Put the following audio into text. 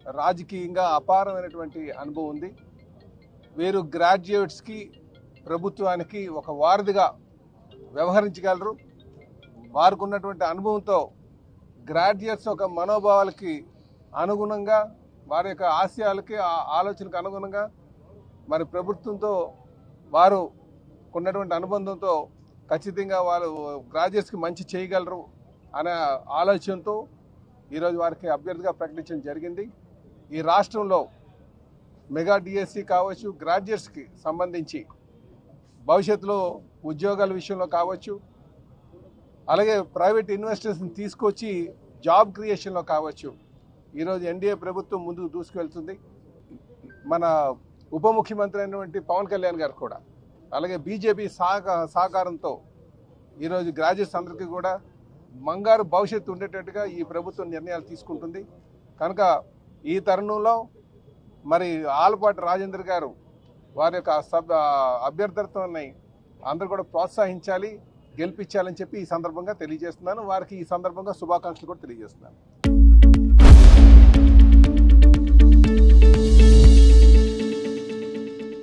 రాజకీయంగా అపారమైనటువంటి అనుభవం ఉంది. వీరు గ్రాడ్యుయేట్స్కి ప్రభుత్వానికి ఒక వారధిగా వ్యవహరించగలరు. వారికి ఉన్నటువంటి అనుభవంతో గ్రాడ్యుయేట్స్ ఒక మనోభావాలకి అనుగుణంగా, వారి యొక్క ఆశయాలకి ఆలోచనకు అనుగుణంగా మరి ప్రభుత్వంతో వారు ఉన్నటువంటి అనుబంధంతో ఖచ్చితంగా వాళ్ళు గ్రాడ్యుయేట్స్కి మంచి చేయగలరు అనే ఆలోచనతో ఈరోజు వారికి అభ్యర్థిగా ప్రకటించడం జరిగింది. ఈ రాష్ట్రంలో మెగా డిఎస్సి కావచ్చు, గ్రాడ్యుయేట్స్కి సంబంధించి భవిష్యత్తులో ఉద్యోగాల విషయంలో కావచ్చు, అలాగే ప్రైవేట్ ఇన్వెస్టర్స్ని తీసుకొచ్చి జాబ్ క్రియేషన్లో కావచ్చు, ఈరోజు ఎన్డీఏ ప్రభుత్వం ముందుకు దూసుకువెళ్తుంది. మన ఉప ముఖ్యమంత్రి అయినటువంటి పవన్ కళ్యాణ్ గారు కూడా, అలాగే బీజేపీ సహకారంతో ఈరోజు గ్రాడ్యుయేట్స్ అందరికీ కూడా బంగారు భవిష్యత్తు ఉండేటట్టుగా ఈ ప్రభుత్వం నిర్ణయాలు తీసుకుంటుంది. కనుక ఈ తరుణంలో మరి ఆలపాటి రాజేంద్ర గారు వారి యొక్క అభ్యర్థిత్వాన్ని అందరూ కూడా ప్రోత్సహించాలి, గెలిపించాలని చెప్పి ఈ సందర్భంగా తెలియజేస్తున్నాను. వారికి ఈ సందర్భంగా శుభాకాంక్షలు కూడా తెలియజేస్తున్నాను.